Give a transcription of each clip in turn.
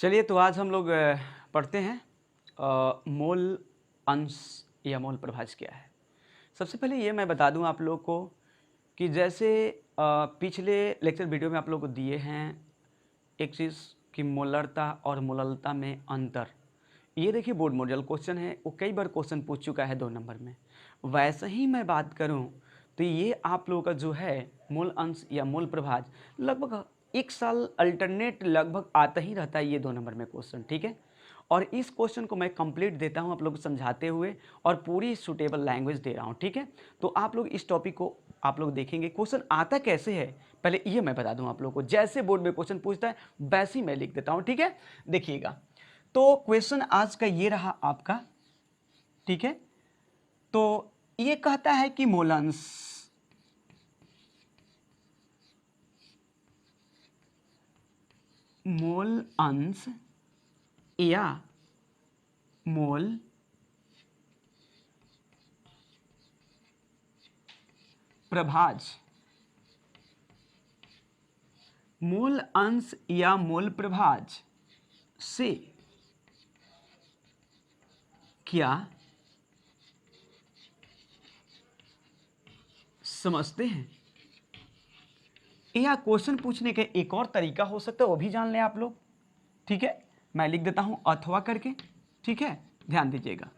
चलिए, तो आज हम लोग पढ़ते हैं मोल अंश या मोल प्रभाज क्या है। सबसे पहले ये मैं बता दूं आप लोगों को कि जैसे पिछले लेक्चर वीडियो में आप लोगों को दिए हैं एक चीज़ कि मोलरता और मोललता में अंतर। ये देखिए बोर्ड मॉडल क्वेश्चन है, वो कई बार क्वेश्चन पूछ चुका है 2 नंबर में। वैसे ही मैं बात करूं तो ये आप लोगों का जो है मोल अंश या मोल प्रभाज लगभग 1 साल अल्टरनेट लगभग आता ही रहता है ये 2 नंबर में क्वेश्चन, ठीक है। और इस क्वेश्चन को मैं कंप्लीट देता हूं आप लोग को समझाते हुए और पूरी सूटेबल लैंग्वेज दे रहा हूं, ठीक है। तो आप लोग इस टॉपिक को आप लोग देखेंगे क्वेश्चन आता कैसे है, पहले ये मैं बता दूं आप लोगों को। जैसे बोर्ड में क्वेश्चन पूछता है वैसे ही मैं लिख देता हूं, ठीक है। देखिएगा, तो क्वेश्चन आज का ये रहा आपका, ठीक है। तो ये कहता है कि मोलंश मोल अंश या मोल प्रभाज, मोल अंश या मोल प्रभाज से क्या समझते हैं। यह क्वेश्चन पूछने का एक और तरीका हो सकता है, वो भी जान लें आप लोग, ठीक है। मैं लिख देता हूं अथवा करके, ठीक है, ध्यान दीजिएगा।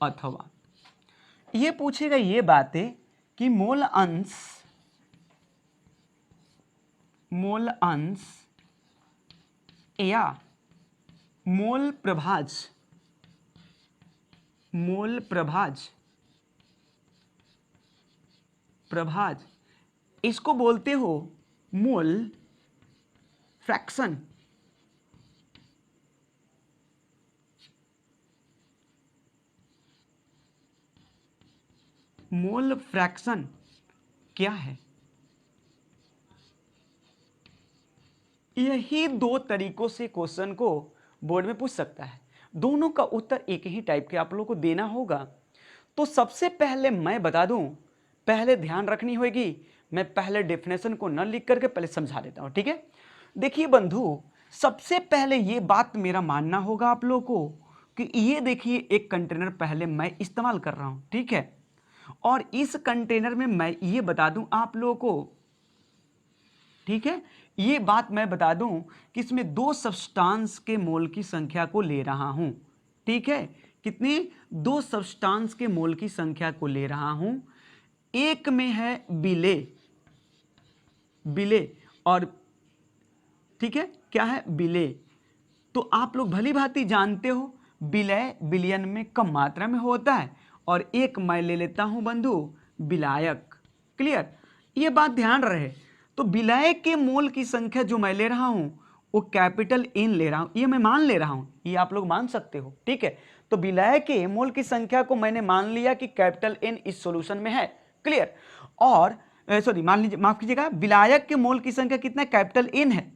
अथवा ये पूछेगा ये बातें कि मोल अंश या मोल प्रभाज इसको बोलते हो मोल फ्रैक्शन। मोल फ्रैक्शन क्या है। यही 2 तरीकों से क्वेश्चन को बोर्ड में पूछ सकता है। दोनों का उत्तर एक ही टाइप के आप लोगों को देना होगा। तो सबसे पहले मैं बता दूं, पहले ध्यान रखनी होगी, मैं पहले डेफिनेशन को न लिख करके पहले समझा देता हूं, ठीक है। देखिए बंधु, सबसे पहले ये बात मेरा मानना होगा आप लोगों को कि ये देखिए एक कंटेनर पहले मैं इस्तेमाल कर रहा हूं, ठीक है। और इस कंटेनर में मैं ये बता दूं आप लोगों को, ठीक है, ये बात मैं बता दूं कि इसमें 2 सब्सटेंस के मोल की संख्या को ले रहा हूं, ठीक है। कितने? 2 सब्सटेंस के मोल की संख्या को ले रहा हूं। एक में है बिले और, ठीक है, क्या है? बिले। तो आप लोग भली भांति जानते हो विलय विलयन में कम मात्रा में होता है। और एक मैं ले लेता हूं बंधु विलायक। क्लियर? ये बात ध्यान रहे। तो विलय के मोल की संख्या जो मैं ले रहा हूं वो कैपिटल एन ले रहा हूं, ये मैं मान ले रहा हूं, ये आप लोग मान सकते हो, ठीक है। तो विलय के मोल की संख्या को मैंने मान लिया कि कैपिटल एन इस सॉल्यूशन में है। क्लियर? और सॉरी, मान लीजिए, माफ कीजिएगा, विलायक के मोल की संख्या कितना? कैपिटल एन है।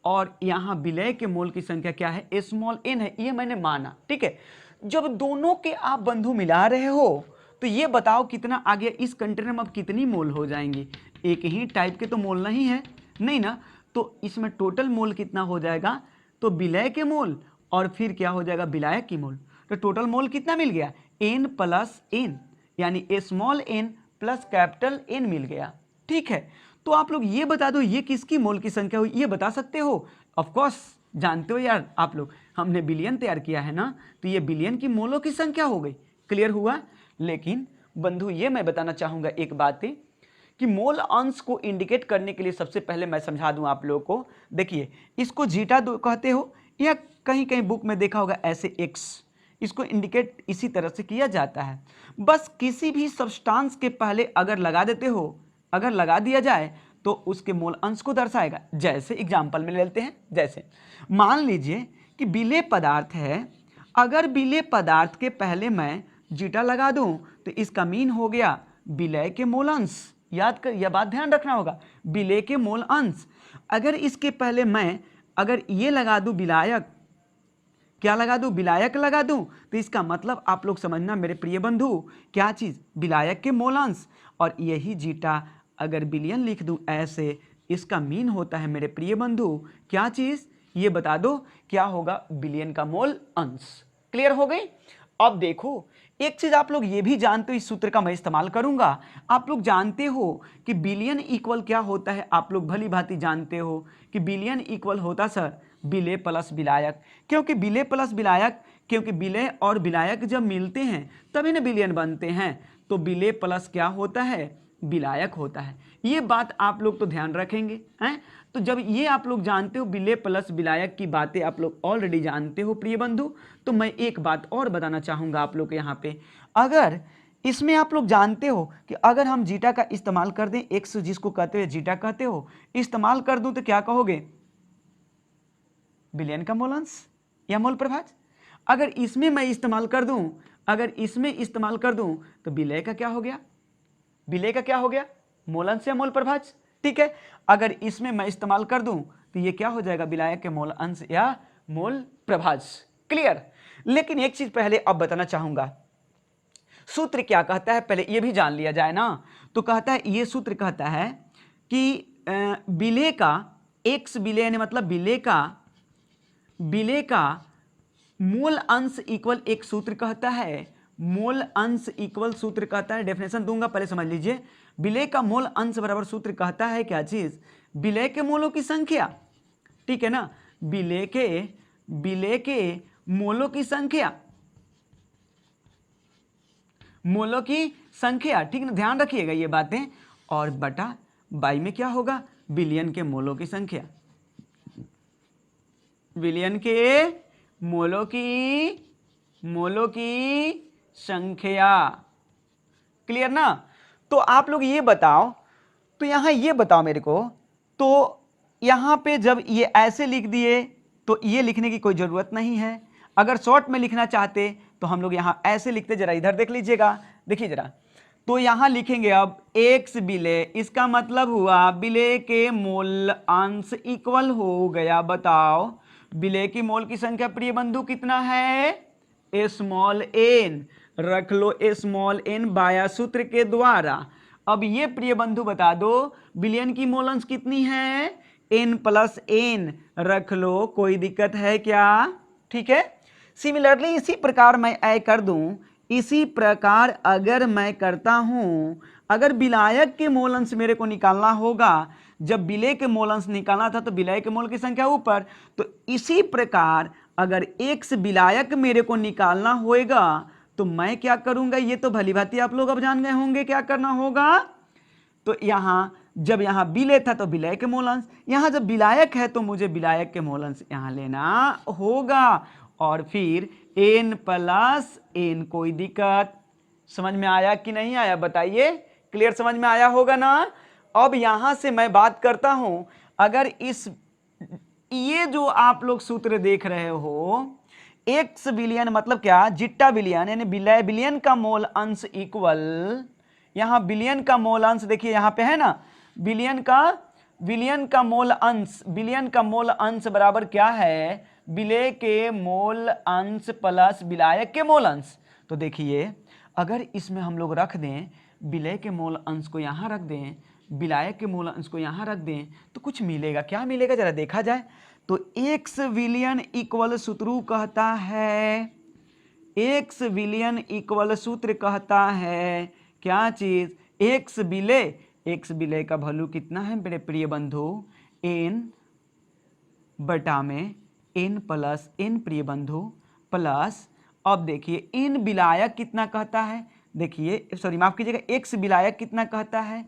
और यहां विलय के मोल की संख्या क्या है? स्मॉल एन है, ये मैंने माना, ठीक है। जब दोनों के आप बंधु मिला रहे हो तो ये बताओ कितना आ गया इस कंटेनर में, अब कितनी मोल हो जाएंगी? एक ही टाइप के तो मोल नहीं है, नहीं ना। तो इसमें टोटल मोल कितना हो जाएगा? तो विलय के मोल और फिर क्या हो जाएगा? विलायक की मोल। तो टोटल मोल कितना मिल गया? एन प्लस एन, यानी small N plus capital N मिल गया, ठीक है। तो आप लोग ये बता दो ये किसकी मोल की संख्या हुई, ये बता सकते हो? ऑफ कोर्स जानते हो यार आप लोग, हमने बिलियन तैयार किया है ना, तो ये बिलियन की मोलों की संख्या हो गई। क्लियर हुआ? लेकिन बंधु ये मैं बताना चाहूंगा एक बात कि मोल अंश को इंडिकेट करने के लिए सबसे पहले मैं समझा दूं आप लोगों को। देखिए, इसको जीटा कहते हो, या कहीं कहीं बुक में देखा होगा ऐसे एक्स, इसको इंडिकेट इसी तरह से किया जाता है। बस किसी भी सब्सटेंस के पहले अगर लगा देते हो, अगर लगा दिया जाए तो उसके मोल अंश को दर्शाएगा। जैसे एग्जाम्पल में लेते हैं, जैसे मान लीजिए कि विलेय पदार्थ है, अगर विलेय पदार्थ के पहले मैं जीटा लगा दूं तो इसका मीन हो गया विलय के मोल अंश। याद कर, यह बात ध्यान रखना होगा, विलय के मोल अंश। अगर इसके पहले मैं अगर ये लगा दूं विलायक, क्या लगा दूं? विलायक लगा दूं, तो इसका मतलब आप लोग समझना मेरे प्रिय बंधु, क्या चीज? विलायक के मोल अंश। और यही जीटा अगर बिलियन लिख दूं ऐसे, इसका मीन होता है मेरे प्रिय बंधु क्या चीज, ये बता दो क्या होगा, बिलियन का मोल अंश। क्लियर हो गई। अब देखो एक चीज आप लोग ये भी जानते हो, इस सूत्र का मैं इस्तेमाल करूंगा। आप लोग जानते हो कि बिलियन इक्वल क्या होता है, आप लोग भली भांति जानते हो कि बिलियन इक्वल होता सर विलेय प्लस विलायक। क्योंकि विलेय प्लस विलायक, क्योंकि विलेय और विलायक जब मिलते हैं तभी ना बिलियन बनते हैं। तो विलेय प्लस क्या होता है, विलायक होता है। ये बात आप लोग तो ध्यान रखेंगे हैं। तो जब ये आप लोग जानते हो विलेय प्लस विलायक की बातें आप लोग ऑलरेडी जानते हो प्रिय बंधु, तो मैं एक बात और बताना चाहूंगा आप लोग के यहाँ पे। अगर इसमें आप लोग जानते हो कि अगर हम जीटा का इस्तेमाल कर दें, एक्स जिसको कहते हो जीटा कहते हो, इस्तेमाल कर दूं तो क्या कहोगे, बिलियन का मोल अंश या मोल प्रभाज। अगर इसमें मैं इस्तेमाल कर दूं, अगर इसमें इस्तेमाल कर दूं तो विलेय का क्या हो गया, विलेय का क्या हो गया, मोल अंश या मोल प्रभाज। ठीक है, अगर इसमें मैं इस्तेमाल कर दूं तो ये क्या हो जाएगा, विलायक के मोल अंश या मोल प्रभाज। क्लियर। लेकिन एक चीज पहले अब बताना चाहूंगा, सूत्र क्या कहता है पहले ये भी जान लिया जाए ना। तो कहता है, ये सूत्र कहता है कि विलेय का एक्स विलेय ने मतलब विलेय का मोल अंश इक्वल एक सूत्र कहता है, मोल अंश इक्वल सूत्र कहता है, डेफिनेशन दूंगा पहले समझ लीजिए। विलेय का मोल अंश बराबर सूत्र कहता है क्या चीज, विलेय के मोलों की संख्या। ठीक है ना, विलेय के मोलों की संख्या, मोलों की संख्या। ठीक ना, ध्यान रखिएगा ये बातें। और बटा बाई में क्या होगा, बिलियन के मोलों की संख्या, विलियन के मोलों की संख्या। क्लियर ना। तो आप लोग ये बताओ, तो यहां ये बताओ मेरे को, तो यहां पे जब ये ऐसे लिख दिए तो ये लिखने की कोई जरूरत नहीं है। अगर शॉर्ट में लिखना चाहते तो हम लोग यहां ऐसे लिखते, जरा इधर देख लीजिएगा, देखिए जरा। तो यहां लिखेंगे अब एक्स विलेय, इसका मतलब हुआ विलेय के मोल अंश इक्वल हो गया, बताओ विलेय की मोल की संख्या प्रिय बंधु कितना है, स्मॉल एन, रख लो स्मॉल एन बाया सूत्र के द्वारा। अब ये प्रिय बंधु बता दो विलियन की मोल अंश कितनी है, एन प्लस एन, रख लो, कोई दिक्कत है क्या। ठीक है। सिमिलरली इसी प्रकार मैं ऐ कर दूं, इसी प्रकार अगर मैं करता हूं, अगर विलायक के मोल अंश मेरे को निकालना होगा, जब विलेय के मोल अंश निकालना था तो विलेय के मोल की संख्या ऊपर, तो इसी प्रकार अगर एक्स विलायक मेरे को निकालना होगा तो मैं क्या करूंगा, ये तो भली भांति आप लोग अब जान गए होंगे क्या करना होगा। तो यहां जब यहां विलेय था तो विलेय के मोल अंश, यहां जब विलायक है तो मुझे विलायक के मोल अंश यहां लेना होगा, और फिर एन प्लस एन। कोई दिक्कत, समझ में आया कि नहीं आया बताइए, क्लियर समझ में आया होगा ना। अब यहां से मैं बात करता हूं, अगर इस ये जो आप लोग सूत्र देख रहे हो, एक्स बिलियन मतलब क्या, जिट्टा बिलियन यानी विलेय बिलियन का मोल अंश इक्वल, यहां बिलियन का मोल अंश देखिए यहां पे है ना, बिलियन का मोल अंश, बिलियन का मोल अंश बराबर क्या है, विलेय के मोल अंश प्लस विलायक के मोल अंश। तो देखिए अगर इसमें हम लोग रख दें, विलेय के मोल अंश को यहाँ रख दें, विलायक के मोल अंश को यहाँ रख दें, तो कुछ मिलेगा, क्या मिलेगा जरा देखा जाए। तो एक्स विलियन इक्वल सूत्र कहता है, एक्स विलियन इक्वल सूत्र कहता है क्या चीज, एक्स विलेय का वैल्यू कितना है मेरे प्रिय बंधु, एन बटा में एन प्लस एन प्रिय बंधु प्लस, अब देखिए एन विलायक कितना कहता है, देखिए सॉरी माफ कीजिएगा, एक्स विलायक कितना कहता है,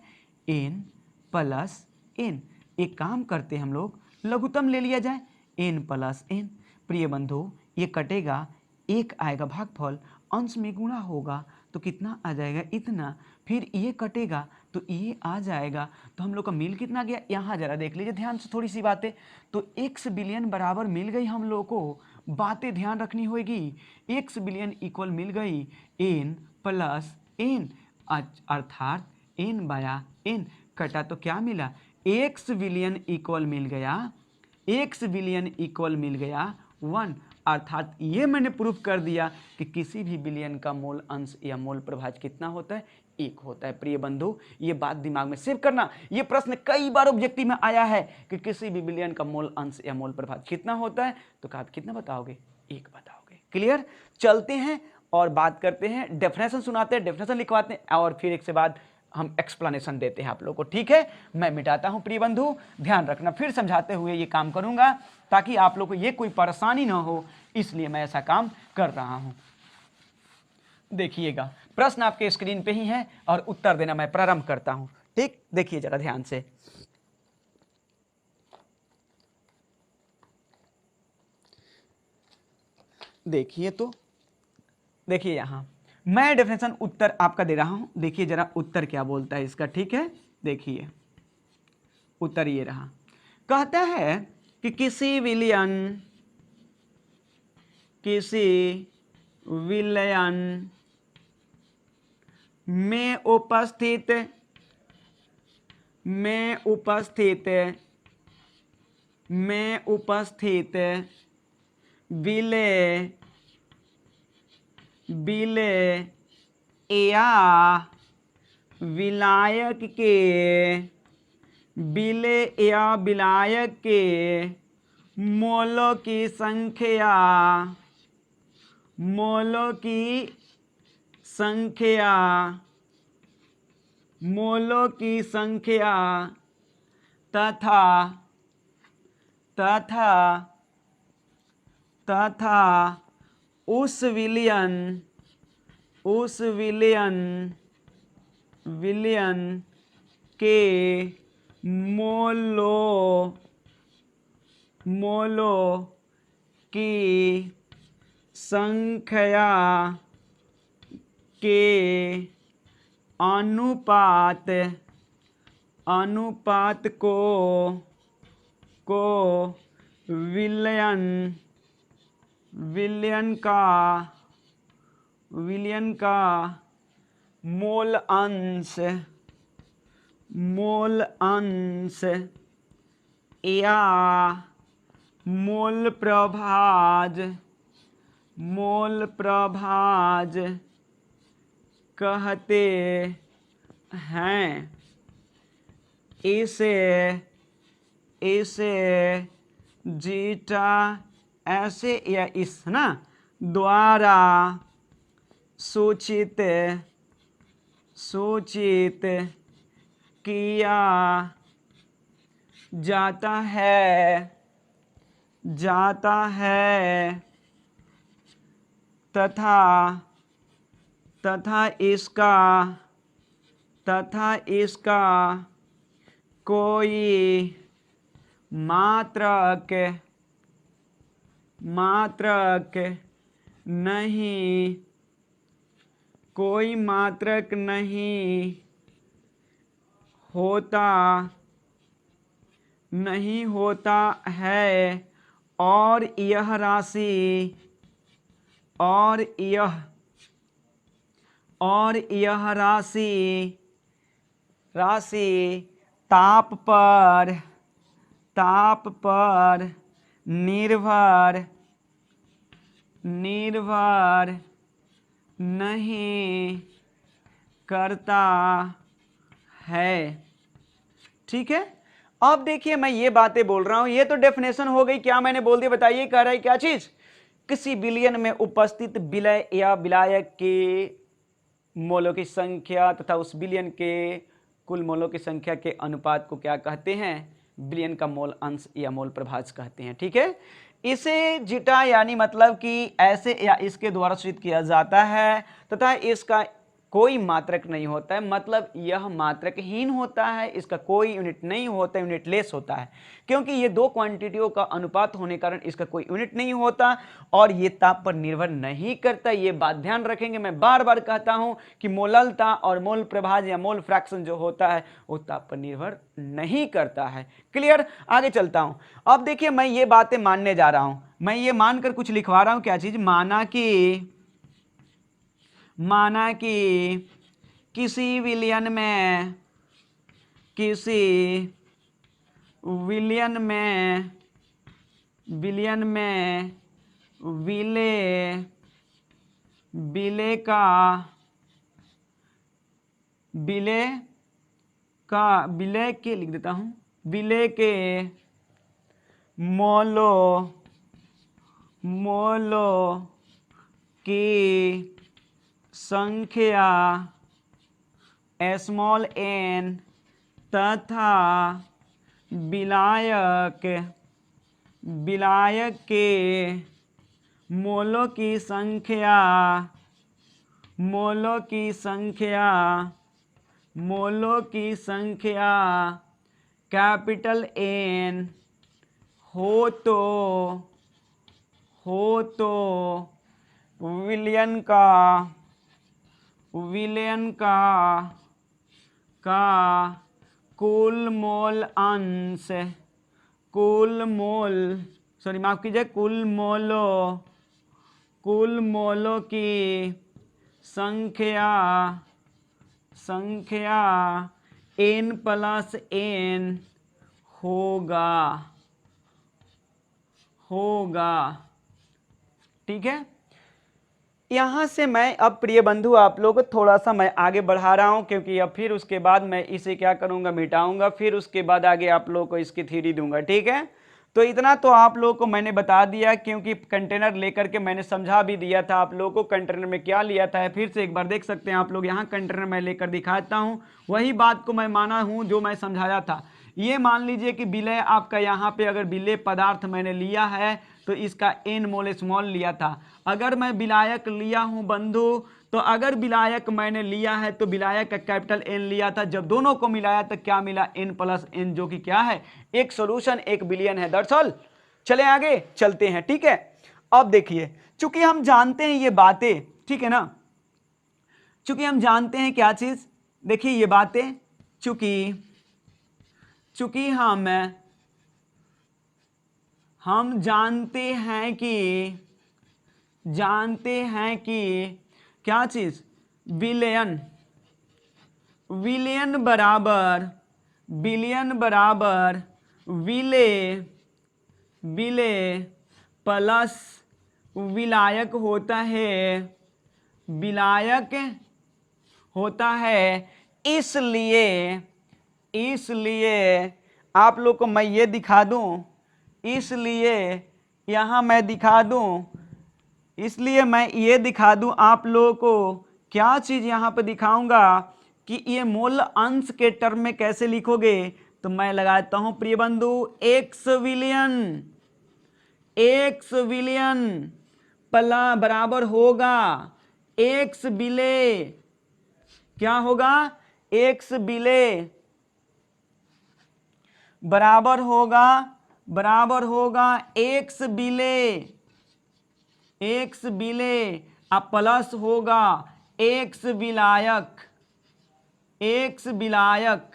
एन प्लस एन। एक काम करते हम लोग लघुत्तम ले लिया जाए, एन प्लस एन। प्रिय बंधु ये कटेगा, एक आएगा भागफल, अंश में गुणा होगा तो कितना आ जाएगा, इतना, फिर ये कटेगा तो ये आ जाएगा, तो हम लोग का मिल कितना गया, यहाँ जरा देख लीजिए ध्यान से थोड़ी सी बातें। तो एक्स बिलियन बराबर मिल गई हम लोग को, बातें ध्यान रखनी होगी, एक्स बिलियन इक्वल मिल गई एन प्लस एन, अर्थात एन बाया एन, कटा तो क्या मिला, एक्स बिलियन इक्वल मिल गया, एक्स बिलियन इक्वल मिल गया 1, अर्थात ये मैंने प्रूफ कर दिया कि किसी भी बिलियन का मोल अंश या मोल प्रभाज कितना होता है, 1 होता है। प्रिय बंधु, ये बात दिमाग में सेव करना। ये प्रश्न कई बार ऑब्जेक्टिव में आया है कि किसी भी विलयन का मोल अंश या मोल प्रभाज कितना होता है, तो आप कितना बताओगे? 1 बताओगे। क्लियर? चलते हैं और बात करते हैं, डेफिनेशन सुनाते हैं, डेफिनेशन लिखवाते हैं और फिर एक से बाद हम एक्सप्लेनेशन देते हैं आप लोगों को। ठीक है, मैं मिटाता हूं प्रिय बंधु, ध्यान रखना, फिर समझाते हुए ये काम करूंगा ताकि आप लोग को ये कोई परेशानी ना हो, इसलिए मैं ऐसा काम कर रहा हूं। देखिएगा, प्रश्न आपके स्क्रीन पे ही है और उत्तर देना मैं प्रारंभ करता हूं। ठीक, देखिए जरा ध्यान से। देखिए तो, देखिए यहां मैं डेफिनेशन उत्तर आपका दे रहा हूं। देखिए जरा उत्तर क्या बोलता है इसका। ठीक है, देखिए उत्तर ये रहा। कहता है कि किसी विलयन में उपस्थित विलय या विलायक के मोलों की संख्या तथा उस विलयन के मोलों की संख्या के अनुपात को विलयन का मोल अंश या मोल प्रभाज कहते हैं। इसे जीटा ऐसे या इस ना द्वारा सूचित किया जाता है तथा इसका कोई मात्रक नहीं होता है और यह राशि ताप पर निर्भर नहीं करता है। ठीक है, अब देखिए मैं ये बातें बोल रहा हूं, ये तो डेफिनेशन हो गई। क्या मैंने बोल दिया बताइए, कह रहा है क्या चीज? किसी विलयन में उपस्थित विलय या विलायक के मोलों की संख्या तथा उस विलयन के कुल मोलों की संख्या के अनुपात को क्या कहते हैं? विलयन का मोल अंश या मोल प्रभाज कहते हैं। ठीक है, इसे जीटा यानी मतलब कि ऐसे या इसके द्वारा सूचित किया जाता है तथा इसका कोई मात्रक नहीं होता है, मतलब यह मात्रकहीन होता है, इसका कोई यूनिट नहीं होता, यूनिट लेस होता है, क्योंकि ये दो क्वांटिटियों का अनुपात होने कारण इसका कोई यूनिट नहीं होता और ये ताप पर निर्भर नहीं करता। ये बात ध्यान रखेंगे, मैं बार बार कहता हूं कि मोललता और मोल प्रभाज या मोल फ्रैक्शन जो होता है वो ताप पर निर्भर नहीं करता है। क्लियर? आगे चलता हूं। अब देखिए मैं ये बातें मानने जा रहा हूं, मैं ये मानकर कुछ लिखवा रहा हूं। क्या चीज? माना कि किसी विलयन में विलय का विलय के लिख देता हूँ, विलय के मोलों की संख्या स्मॉल n तथा विलायक के मोलों की संख्या कैपिटल N हो तो विलयन का कुल मोलों की संख्या n+n होगा। ठीक है, यहाँ से मैं अब प्रिय बंधु आप लोगों को थोड़ा सा मैं आगे बढ़ा रहा हूँ, क्योंकि अब फिर उसके बाद मैं इसे क्या करूँगा, मिटाऊंगा, फिर उसके बाद आगे आप लोगों को इसकी थ्योरी दूंगा। ठीक है, तो इतना तो आप लोगों को मैंने बता दिया, क्योंकि कंटेनर लेकर के मैंने समझा भी दिया था आप लोगों को कंटेनर में क्या लिया था। फिर से एक बार देख सकते हैं आप लोग, यहाँ कंटेनर मैं लेकर दिखाता हूँ, वही बात को मैं माना हूँ जो मैं समझाया था। ये मान लीजिए कि विलय आपका यहाँ पे अगर विलय पदार्थ मैंने लिया है तो इसका n मोल स्मॉल लिया था। अगर मैं विलायक लिया हूँ बंधु, तो अगर विलायक मैंने लिया है तो विलायक का कैपिटल N लिया था। जब दोनों को मिलाया तो क्या मिला, n+n, जो कि क्या है, एक सॉल्यूशन, एक विलयन है। दरअसल चले आगे चलते हैं। ठीक है, अब देखिए, चूंकि हम जानते हैं ये बातें, ठीक है ना, चूंकि हम जानते हैं क्या चीज, देखिए ये बातें, चूंकि हम जानते हैं कि क्या चीज, विलयन बराबर विलय प्लस विलायक होता है, इसलिए आप लोग को मैं ये दिखा दूं, इसलिए मैं ये दिखा दूं आप लोगों को, क्या चीज यहाँ पे दिखाऊंगा कि ये मोल अंश के टर्म में कैसे लिखोगे। तो मैं लगाता हूं प्रिय बंधु, एक्स विलयन पला बराबर होगा एक्स विलय, क्या होगा, एक्स विलय बराबर होगा एक्स विलय अब प्लस होगा एक्स विलायक।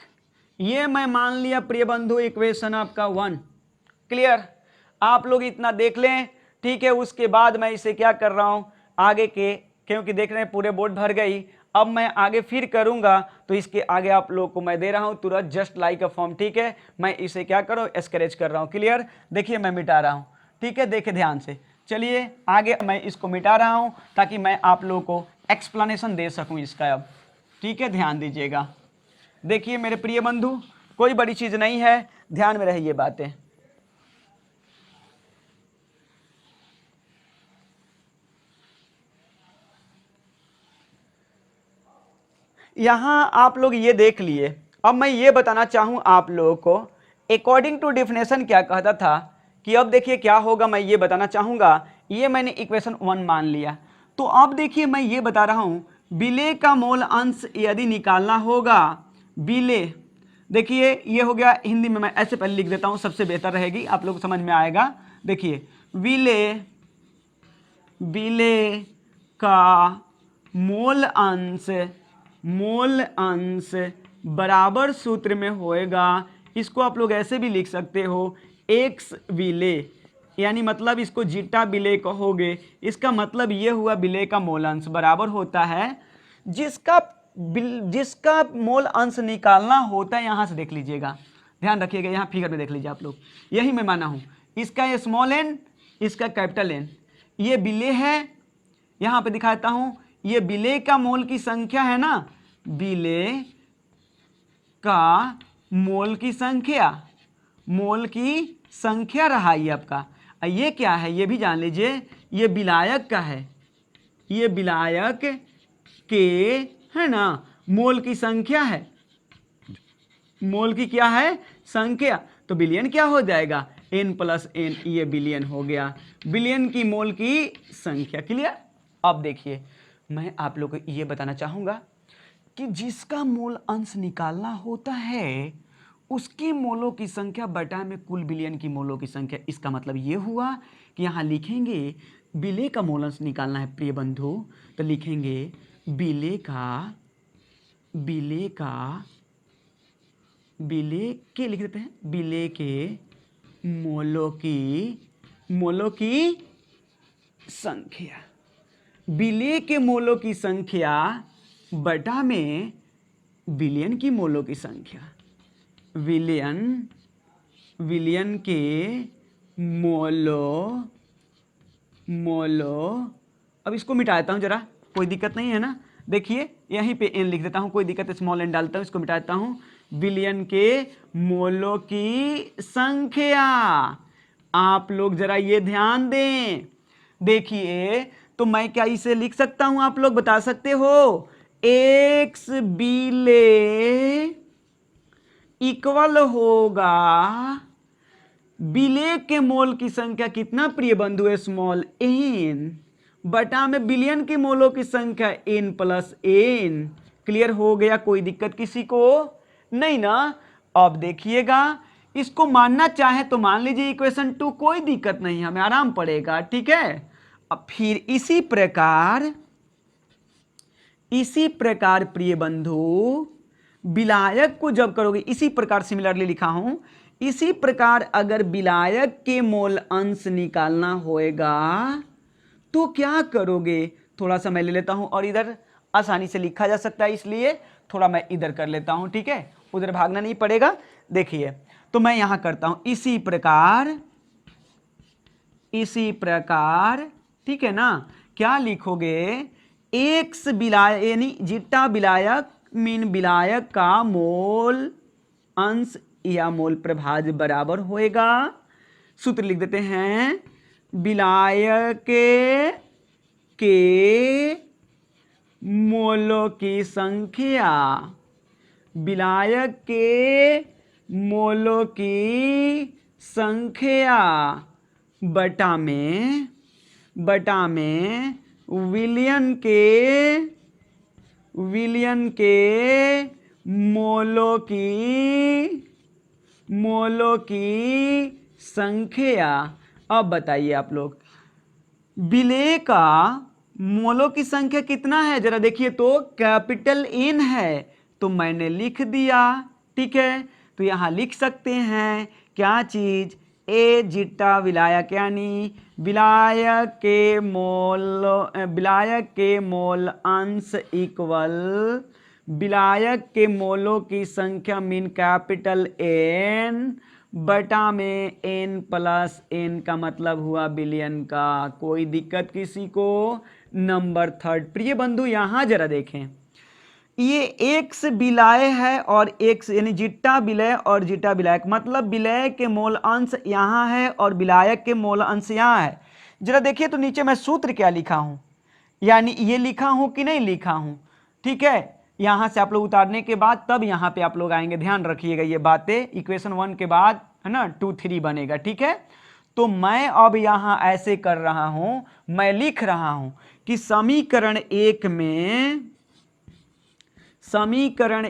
ये मैं मान लिया प्रिय बंधु इक्वेशन आपका 1। क्लियर, आप लोग इतना देख लें। ठीक है, उसके बाद मैं इसे क्या कर रहा हूं आगे के, क्योंकि देख रहे हैं पूरे बोर्ड भर गई, अब मैं आगे फिर करूंगा तो इसके आगे आप लोग को मैं दे रहा हूं तुरंत जस्ट लाइक अ फॉर्म। ठीक है, मैं इसे क्या करो, स्क्रैच कर रहा हूं। क्लियर, देखिए मैं मिटा रहा हूं। ठीक है, देखिए ध्यान से, चलिए आगे मैं इसको मिटा रहा हूं ताकि मैं आप लोगों को एक्सप्लेनेशन दे सकूं इसका। अब ठीक है, ध्यान दीजिएगा। देखिए मेरे प्रिय बंधु, कोई बड़ी चीज नहीं है, ध्यान में रहे ये बातें। यहां आप लोग ये देख लिए। अब मैं ये बताना चाहूं आप लोगों को, अकॉर्डिंग टू डेफिनेशन क्या कहता था कि अब देखिए क्या होगा, मैं ये बताना चाहूंगा। ये मैंने इक्वेशन 1 मान लिया, तो अब देखिए मैं ये बता रहा हूं, विलय का मोल अंश यदि निकालना होगा, विलय, देखिए ये हो गया, हिंदी में मैं ऐसे पहले लिख देता हूं, सबसे बेहतर रहेगी, आप लोग को समझ में आएगा। देखिए विलय का मोल अंश बराबर सूत्र में होएगा, इसको आप लोग ऐसे भी लिख सकते हो, एक्स विलय, यानी मतलब इसको जीटा विलय कहोगे। इसका मतलब ये हुआ विलय का मोल अंश बराबर होता है जिसका मोल अंश निकालना होता है। यहां से देख लीजिएगा, ध्यान रखिएगा, यहां फिगर में देख लीजिए आप लोग, यही मैं माना हूं, इसका ये स्मॉल n, इसका कैपिटल N, ये विलय है, यहां पे दिखाता हूं, ये विलय का मोल की संख्या है ना, विलेय का मोल की संख्या, मोल की संख्या रहा ये आपका। ये क्या है ये भी जान लीजिए, ये विलायक का है, ये विलायक के है ना मोल की संख्या है, मोल की क्या है संख्या। तो बिलियन क्या हो जाएगा n प्लस n, ये बिलियन हो गया, बिलियन की मोल की संख्या। क्लियर। अब देखिए मैं आप लोग को ये बताना चाहूँगा कि जिसका मोल अंश निकालना होता है उसकी मोलों की संख्या बटा में कुल बिलियन की मोलों की संख्या। इसका मतलब ये हुआ कि यहाँ लिखेंगे विलेय का मोल अंश निकालना है प्रिय बंधु, तो लिखेंगे विलेय के लिख देते हैं, विलेय के मोलों की संख्या, विलेय के मोलों की संख्या बटा में विलियन की मोलों की संख्या, विलियन के मोलों। अब इसको मिटाता हूँ जरा, कोई दिक्कत नहीं है ना। देखिए यहीं पे n लिख देता हूँ, कोई दिक्कत, स्मॉल n डालता हूँ, इसको मिटाता हूँ। विलियन के मोलों की संख्या, आप लोग जरा ये ध्यान दें। देखिए तो मैं क्या इसे लिख सकता हूँ, आप लोग बता सकते हो, x विलेय इक्वल होगा विलेय के मोल की संख्या कितना प्रिय बंधु, स्मॉल n बटा में बिलियन के मोलों की संख्या n प्लस n। क्लियर हो गया, कोई दिक्कत किसी को नहीं ना। अब देखिएगा इसको मानना चाहे तो मान लीजिए इक्वेशन 2, कोई दिक्कत नहीं, हमें आराम पड़ेगा, ठीक है। अब फिर इसी प्रकार प्रिय बंधु विलायक को जब करोगे, इसी प्रकार सिमिलरली लिखा हूं, इसी प्रकार अगर विलायक के मोल अंश निकालना होएगा तो क्या करोगे, थोड़ा सा मैं ले लेता हूं और इधर आसानी से लिखा जा सकता है, इसलिए थोड़ा मैं इधर कर लेता हूं, ठीक है, उधर भागना नहीं पड़ेगा। देखिए तो मैं यहां करता हूं इसी प्रकार, ठीक है ना। क्या लिखोगे, एक्स विलायक यानी जीटा विलायक मीन विलायक का मोल अंश या मोल प्रभाज्य बराबर होएगा, सूत्र लिख देते हैं, विलायक के मोलों की संख्या, विलायक के मोलों की संख्या बटा में विलियन के मोलों की संख्या। अब बताइए आप लोग, विलेय का मोलों की संख्या कितना है, जरा देखिए तो कैपिटल N है, तो मैंने लिख दिया, ठीक है। तो यहां लिख सकते हैं क्या चीज, ए जीटा विलायक यानी विलायक के मोल अंश इक्वल विलायक के मोलों की संख्या मीन कैपिटल N बटा में n प्लस n का मतलब हुआ बिलियन का। कोई दिक्कत किसी को। नंबर 3 प्रिय बंधु यहां जरा देखें, ये x विलाय है और x यानी जीटा विलय और जीटा विलायक, मतलब विलय के मोल अंश यहाँ है और विलायक के मोल अंश यहाँ है। जरा देखिए तो नीचे मैं सूत्र क्या लिखा हूँ, यानी ये लिखा हूँ कि नहीं लिखा हूँ, ठीक है। यहाँ से आप लोग उतारने के बाद तब यहाँ पे आप लोग आएंगे, ध्यान रखिएगा ये बातें, इक्वेशन 1 के बाद है ना 2 3 बनेगा, ठीक है। तो मैं अब यहाँ ऐसे कर रहा हूँ, मैं लिख रहा हूँ कि समीकरण 1 में समीकरण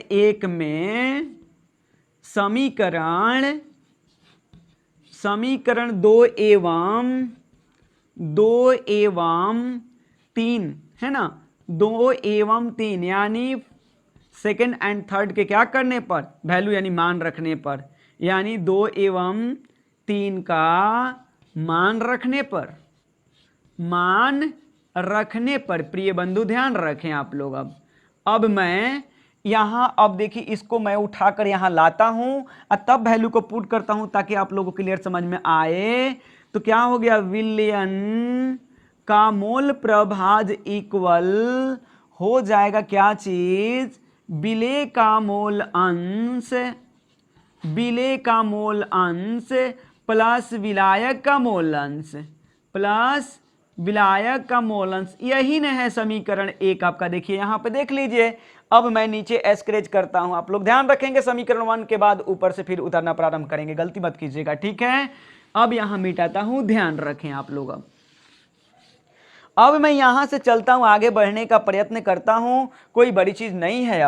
2 एवं 3 है ना, 2 एवं 3 यानी सेकेंड एंड थर्ड के क्या करने पर, वैल्यू यानी मान रखने पर, यानी 2 एवं 3 का मान रखने पर प्रिय बंधु ध्यान रखें आप लोग। अब मैं यहाँ, अब देखिए इसको मैं उठाकर यहाँ लाता हूँ और तब वैल्यू को पुट करता हूँ ताकि आप लोगों को क्लियर समझ में आए। तो क्या हो गया, विलियन का मोल प्रभाज्य इक्वल हो जाएगा क्या चीज, विलेय का मोल अंश, विलेय का मोल अंश प्लस विलायक का मोल अंश, प्लस विलायक का मोल अंश, यही न है समीकरण एक आपका। देखिए यहाँ पे देख लीजिए, अब मैं नीचे स्क्रैच करता हूं, आप लोग ध्यान रखेंगे समीकरण 1 के बाद ऊपर से फिर उतरना प्रारंभ करेंगे, गलती मत कीजिएगा, ठीक है। अब यहां मिटाता हूं, ध्यान रखें आप लोग। अब मैं यहां से चलता हूं, आगे बढ़ने का प्रयत्न करता हूं, कोई बड़ी चीज नहीं है।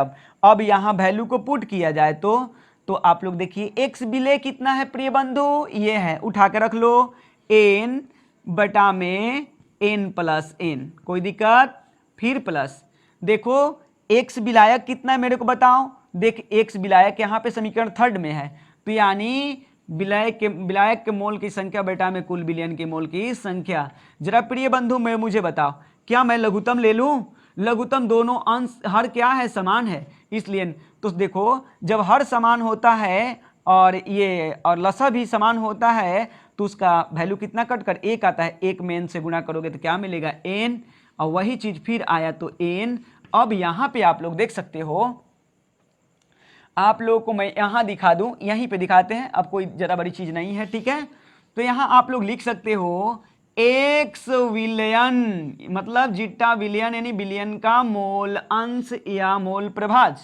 अब यहां वैल्यू को पुट किया जाए तो आप लोग देखिए एक्स विलेय कितना है प्रिय बंधु, ये है, उठा के रख लो, एन बटा में एन प्लस एन, कोई दिक्कत, फिर प्लस, देखो एक्स विलायक कितना है मेरे को बताओ, देख एक्स विलायक यहाँ पे समीकरण 3 में है, तो यानी विलायक के मोल की संख्या बेटा में कुल विलयन के मोल की संख्या। जरा प्रिय बंधु मैं मुझे बताओ, क्या मैं लघुत्तम ले लूं? लघुत्तम दोनों अंश हर क्या है, समान है, इसलिए तो देखो जब हर समान होता है और ये और लसा भी समान होता है तो उसका वैल्यू कितना कट कर एक आता है, एक में n से गुणा करोगे तो क्या मिलेगा n, और वही चीज फिर आया तो n। अब यहां पे आप लोग देख सकते हो, आप लोगों को मैं यहां दिखा दूं, यहीं पे दिखाते हैं, अब कोई ज़्यादा बड़ी चीज नहीं है, ठीक है। तो यहां आप लोग लिख सकते हो एक्स विलयन, मतलब जीटा विलयन यानी विलयन का मोल अंश या मोल प्रभाज,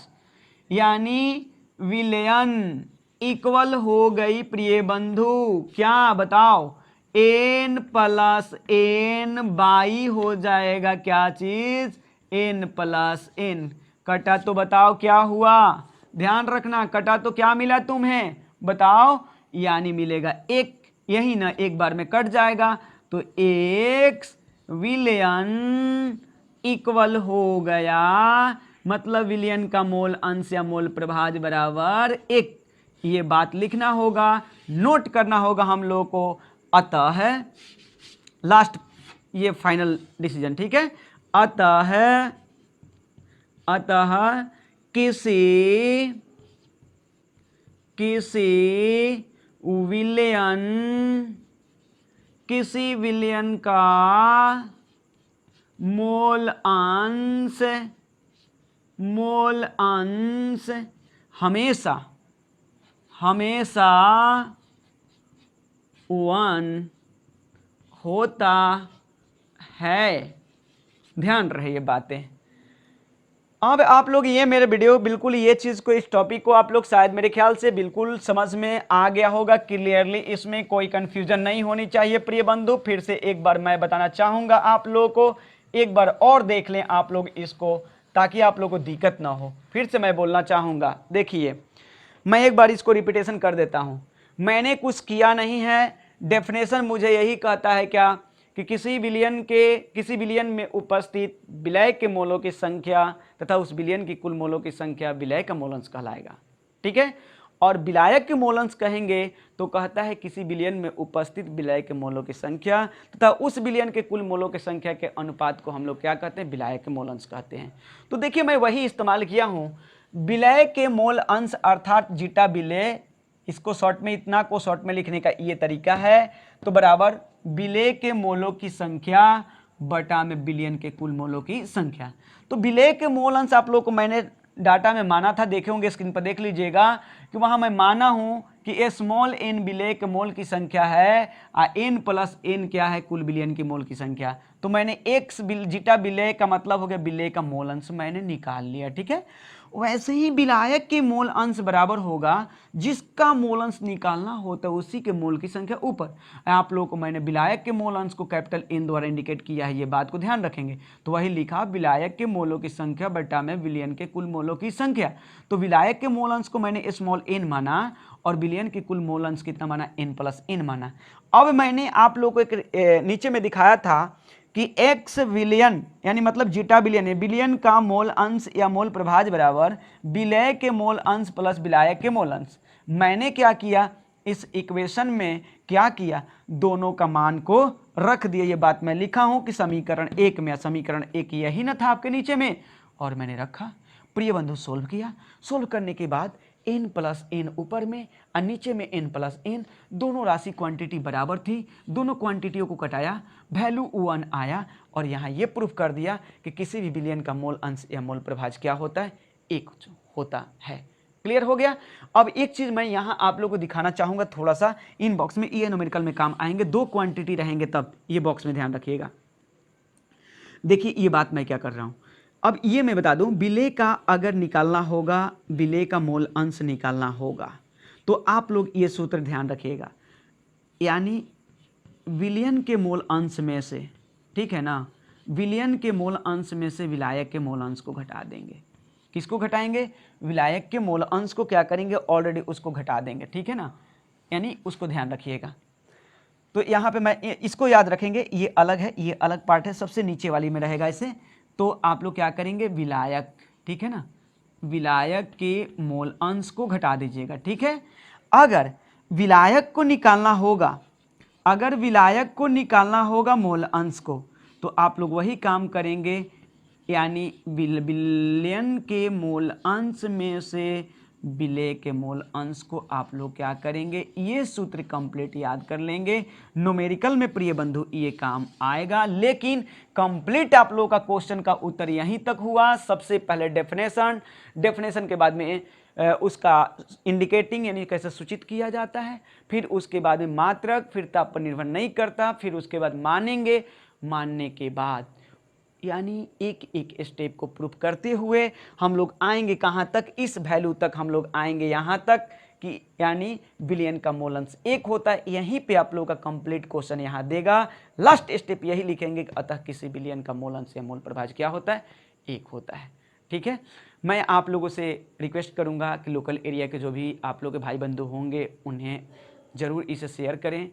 यानी विलयन इक्वल हो गई प्रिय बंधु, क्या बताओ, एन प्लस एन बाई हो जाएगा क्या चीज, एन प्लस एन, कटा तो बताओ क्या हुआ, ध्यान रखना, कटा तो क्या मिला तुम्हें बताओ, यानी मिलेगा एक, यही ना एक बार में कट जाएगा, तो एक्स विलयन इक्वल हो गया, मतलब विलयन का मोल अंश या मोल प्रभाज बराबर एक, ये बात लिखना होगा, नोट करना होगा हम लोगों को। अतः लास्ट ये फाइनल डिसीजन, ठीक है, अतः किसी विलयन का मोल अंश हमेशा 1 होता है, ध्यान रहे ये बातें। अब आप लोग ये मेरे वीडियो बिल्कुल ये चीज़ को, इस टॉपिक को आप लोग शायद मेरे ख्याल से बिल्कुल समझ में आ गया होगा क्लियरली, इसमें कोई कंफ्यूजन नहीं होनी चाहिए प्रिय बंधु। फिर से एक बार मैं बताना चाहूँगा आप लोगों को, एक बार और देख लें आप लोग इसको, ताकि आप लोगों को दिक्कत ना हो। फिर से मैं बोलना चाहूँगा, देखिए मैं एक बार इसको रिपीटेशन कर देता हूँ, मैंने कुछ किया नहीं है, डेफिनेशन मुझे यही कहता है क्या कि किसी विलयन में उपस्थित विलय के मोलों की संख्या तथा उस विलयन की कुल मोलों की संख्या विलय का मोलंश कहलाएगा, ठीक है। और विलायक के मोलंश कहेंगे तो कहता है किसी विलयन में उपस्थित विलय के मोलों की संख्या तथा उस विलयन के कुल मोलों की संख्या के अनुपात को हम लोग क्या कहते हैं, विलायक के मोलंश कहते हैं। तो देखिए मैं वही इस्तेमाल किया हूँ, विलय के मोल अंश अर्थात जीटा विलय, इसको शॉर्ट में, इतना को शॉर्ट में लिखने का ये तरीका है, तो बराबर विलय के मोलों की संख्या बटा में विलयन के कुल मोलों की संख्या। तो विलय के मोल अंश आप लोग को मैंने डाटा में माना था, देखे होंगे स्क्रीन पर, देख लीजिएगा कि वहां मैं माना हूं कि स्मॉल एन विलय के मोल की संख्या है और एन प्लस एन क्या है, कुल विलयन की मोल की संख्या। तो मैंने एक्स जीटा विलय का मतलब हो गया विलय का मोल अंश मैंने निकाल लिया, ठीक है। वैसे ही विलायक के मोल अंश बराबर होगा जिसका मोल अंश निकालना होता है उसी के मोल की संख्या ऊपर। आप लोगों को मैंने विलायक के मोल अंश को कैपिटल एन द्वारा इंडिकेट किया है, ये बात को ध्यान रखेंगे। तो वही लिखा विलायक के मोलों की संख्या बटा में विलयन के कुल मोलों की संख्या। तो विलायक के मोल अंश को मैंने स्मॉल एन माना और विलयन के कुल मोल अंश कितना माना, एन प्लस एन माना। अब मैंने आप लोगों को एक नीचे में दिखाया था कि एक्स विलयन यानी मतलब जीटा विलयन है, विलयन का मोल अंश या मोल प्रभाज बराबर विलय के मोल अंश प्लस विलायक के मोल अंश। मैंने क्या किया, इस इक्वेशन में क्या किया, दोनों का मान को रख दिया। ये बात मैं लिखा हूं कि समीकरण 1 में, समीकरण 1 यही ना था आपके नीचे में, और मैंने रखा। प्रिय बंधु सोल्व किया, सोल्व करने के बाद n प्लस एन ऊपर में और नीचे में n प्लस एन, दोनों राशि क्वांटिटी बराबर थी, दोनों क्वांटिटियों को कटाया, वैल्यू 1 आया और यहाँ ये प्रूफ कर दिया कि किसी भी विलयन का मोल अंश या मोल प्रभाज क्या होता है, 1 होता है। क्लियर हो गया। अब एक चीज मैं यहां आप लोगों को दिखाना चाहूंगा थोड़ा सा, इन बॉक्स में ये न्यूमेरिकल में काम आएंगे, 2 क्वांटिटी रहेंगे तब, ये बॉक्स में ध्यान रखिएगा। देखिए ये बात मैं क्या कर रहा हूं, अब ये मैं बता दूं, विलेय का अगर निकालना होगा, विलेय का मोल अंश निकालना होगा, तो आप लोग ये सूत्र ध्यान रखिएगा, यानी विलयन के मोल अंश में से, ठीक है ना, विलयन के मोल अंश में से विलायक के मोल अंश को घटा देंगे। किसको घटाएंगे? विलायक के मोल अंश को क्या करेंगे, ऑलरेडी उसको घटा देंगे, ठीक है ना, यानी उसको ध्यान रखिएगा। तो यहाँ पे मैं इसको याद रखेंगे, ये अलग है, ये अलग पार्ट है, सबसे नीचे वाली में रहेगा इसे। तो आप लोग क्या करेंगे, विलायक, ठीक है ना, विलायक के मोल अंश को घटा दीजिएगा, ठीक है। अगर विलायक को निकालना होगा, अगर विलायक को निकालना होगा मोल अंश को, तो आप लोग वही काम करेंगे, यानी विलयन के मोल अंश में से विलेय के मोल अंश को आप लोग क्या करेंगे, ये सूत्र कंप्लीट याद कर लेंगे। न्यूमेरिकल में प्रिय बंधु ये काम आएगा, लेकिन कंप्लीट आप लोगों का क्वेश्चन का उत्तर यहीं तक हुआ। सबसे पहले डेफिनेशन, डेफिनेशन के बाद में उसका इंडिकेटिंग यानी कैसे सूचित किया जाता है, फिर उसके बाद में मात्रक, फिर ताप पर निर्भर नहीं करता, फिर उसके बाद मानेंगे, मानने के बाद यानी एक एक स्टेप को प्रूफ करते हुए हम लोग आएंगे कहाँ तक, इस वैल्यू तक हम लोग आएंगे, यहाँ तक कि यानी विलयन का मोल अंश 1 होता है। यहीं पे आप लोगों का कंप्लीट क्वेश्चन यहाँ देगा। लास्ट स्टेप यही लिखेंगे कि अतः किसी विलयन का मोल अंश या मोल प्रभाज्य क्या होता है, 1 होता है, ठीक है। मैं आप लोगों से रिक्वेस्ट करूँगा कि लोकल एरिया के जो भी आप लोग के भाई बंधु होंगे उन्हें ज़रूर इसे शेयर करें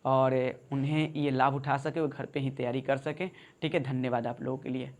और उन्हें ये लाभ उठा सके, वो घर पे ही तैयारी कर सकें, ठीक है। धन्यवाद आप लोगों के लिए।